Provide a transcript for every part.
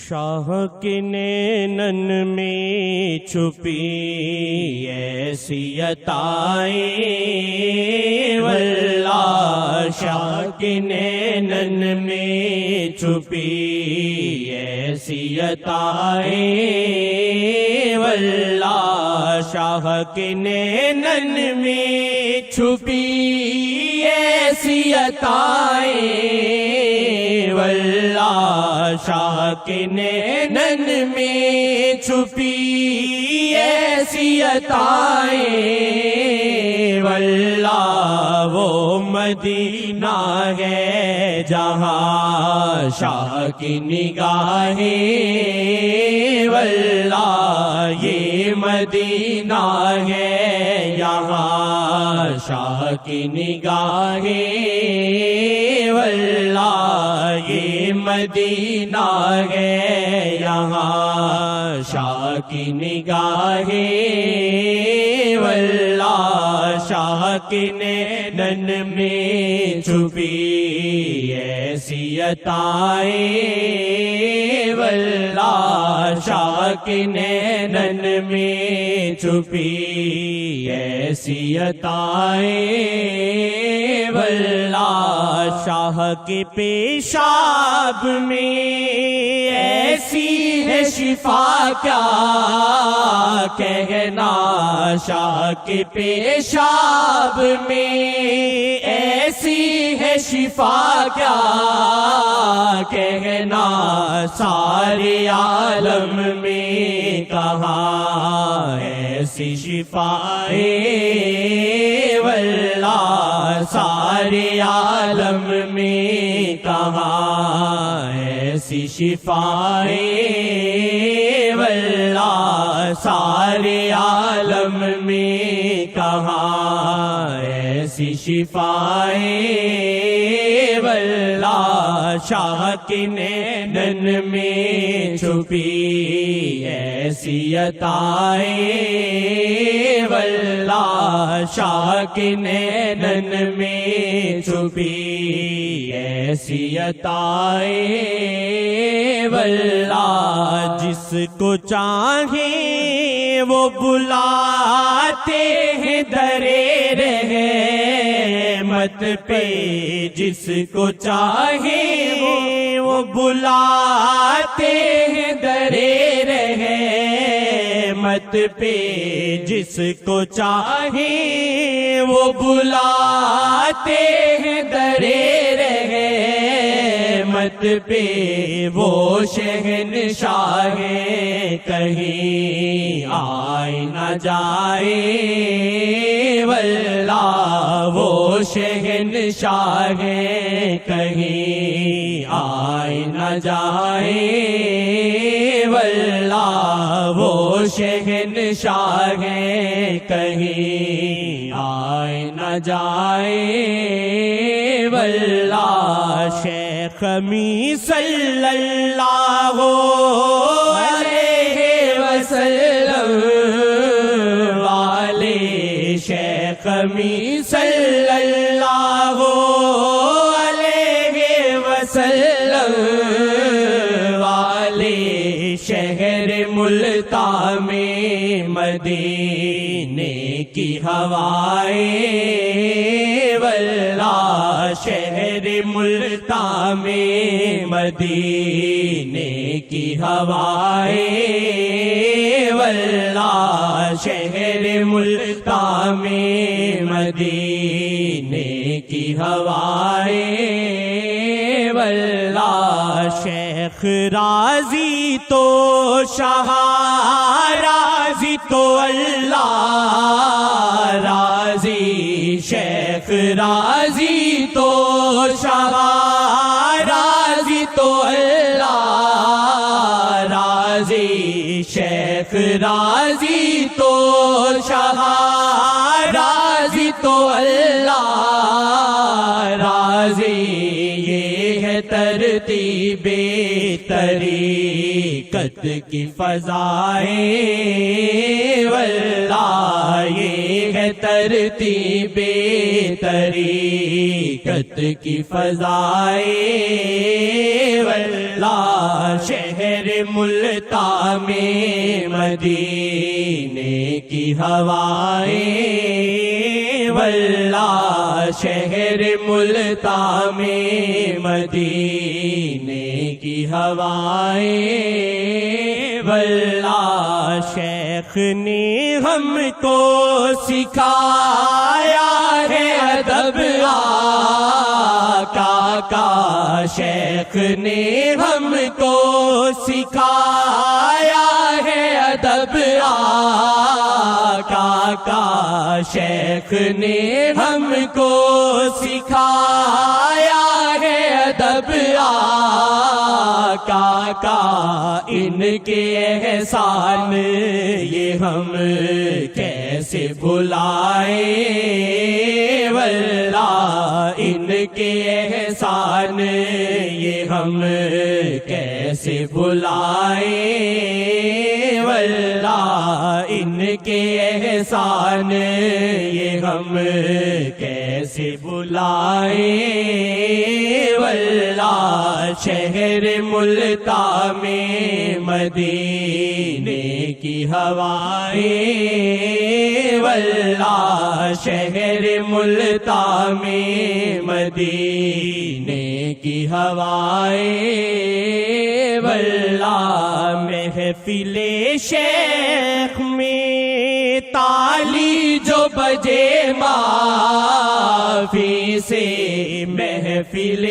شاہ کے نینن میں چھپی ایسی عطائیں واللہ، شاہ کے نینن میں چھپی ایسی عطائیں واللہ، شاہ کے نینن میں چھپی ایسی عطائیں واللہ، شاہ کے نینن میں چھپی ایسی عطائیں واللہ، وہ مدینہ ہے جہاں شاہ کی نگاہیں واللہ، یہ مدینہ ہے یہاں شاہ کی نگاہیں واللہ، یہ مدینہ ہے یہاں شاہ کی نگاہیں واللہ، شاہ کے نینن میں چھپی ایسی عطائیں واللہ، شاہ کے نینن میں چھپی ایسی عطائیں واللہ، شاہ کے پیشاب میں ایسی ہے شفا کیا کہنا، شاہ کے پیشاب میں ایسی ہے شفا کیا کہنا، سارے عالم میں کہاں ایسی شفائیں واللہ، سارے عالم میں کہاں ایسی شفائیں واللہ، سارے عالم میں کہاں ایسی شفائیں واللہ، شاہ کے نینن میں چھپی ایسی عطائیں واللہ، شاہ کے نینن میں چھپی ایسی عطائیں واللہ، جس کو چاہے وہ بلاتے ہیں درے رحمت پہ، جس کو چاہے وہ بلاتے ہیں درے رحمت پہ، جس کو چاہے وہ بلاتے ہیں درے رحمت پہ، وہ شہنشاہ کہیں آئے نہ جائے واللہ، وہ شہنشاہ کہیں آئے نہ جائے واللہ، وہ شہنشاہ کہیں آئے نہ جائے واللہ، شیخ می صلی اللہ علیہ وسلم والے، شیخ می صلی اللہ علیہ وسلم والے، شہر ملتان میں مدینے کی ہوائیں واللہ، شہر ملتان میں مدینے کی ہوائیں واللہ، شہر ملتان میں مدینے کی ہوائیں واللہ، شیخ راضی تو شاہ راضی تو اللہ راضی، شیخ راضی تو شاہ راضی تو اللہ راضی، شیخ راضی تو شاہ راضی تو اللہ راضی، یہ ہے ترتیب طریقت کی فضائیں واللہ، یہ ہے ترتیب طریقت کی فضائیں واللہ، واللہ شہر ملتان میں مدینے کی ہوائیں، واللہ شہر ملتان میں مدینے کی ہوائیں، واللہ شیخ نے ہم کو سکھایا ہے ادب آقا کا، شیخ نے ہم کو سکھایا ہے ادب آقا کا، شیخ نے ہم کو سکھایا ہے ادب آقا کا، ان کے احسان یہ ہم کیسے بھلائیں، واللہ ان کے احسان یہ ہم کیسے بھلائیں، واللہ ان کے احسان یہ ہم کیسے بھلائیں، واللہ شہر ملتان میں مدینے کی ہوائیں، واللہ شہر ملتان میں مدینے کی ہوائیں، واللہ محفل شیخ میں تالی جو بجے معافی سے، محفل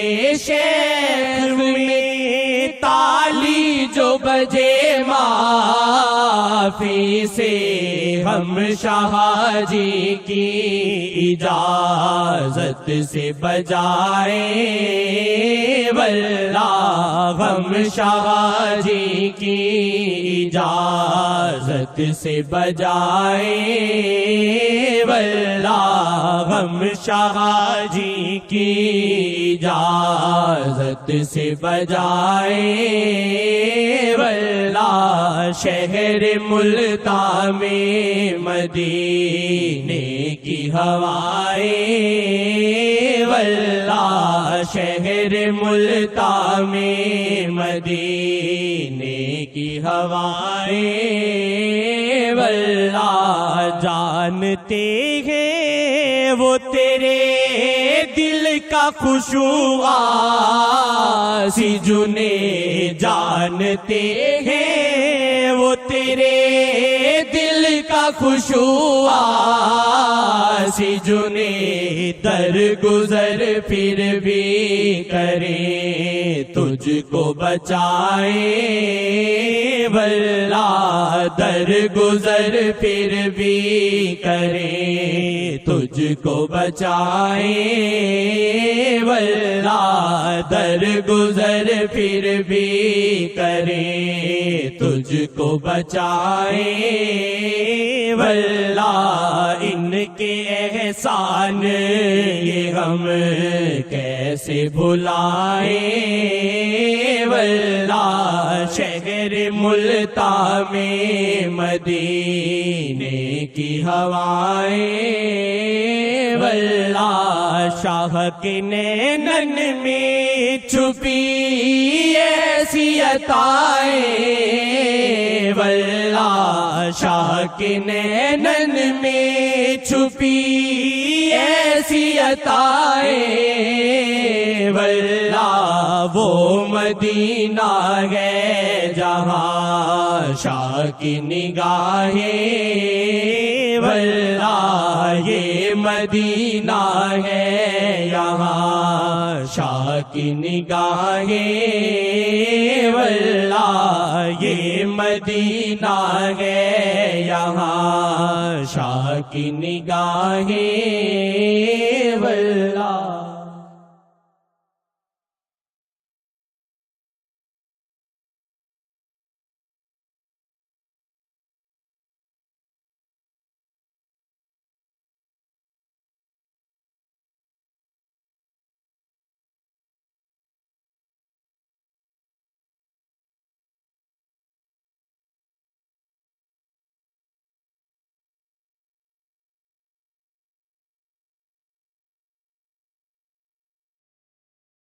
شیخ میں تالی جو بجے معافی سے، ہم شاہ جی کی اجازت سے بجائیں، واللہ ہم شاہ جی کی اجازت سے بجائیں، واللہ ہم شاہ جی کی اجازت سے بجائیں، واللہ شہر ملتان میں مدینے کی ہوائیں، واللہ شہر ملتان میں مدینے کی ہوائیں، واللہ جانتے ہیں وہ تیرے دل کا خشوع سی جنے، جانتے ہیں وہ تیرے دل کا خشوع سی جنے، در گزر پھر بھی کریں تجھ کو بچائیں، واللہ در گزر پھر بھی کریں تجھ کو بچائیں، واللہ در گزر پھر بھی کریں تجھ کو بچائیں، واللہ ان کے احسان یہ ہم کیسے بھلائیں، واللہ شہر ملتان میں مدینے کی ہوائیں، واللہ شاہ کے نینن میں چھپی ایسی عطائیں، واللہ شاہ کے نینن میں چھپی ایسی عطائیں، واللہ وہ مدینہ ہے جہاں شاہ کی نگاہیں، واللہ یہ مدینہ ہے یہاں شاہ کی نگاہیں، واللہ یہ مدینہ ہے یہاں شاہ کی نگاہیں، واللہ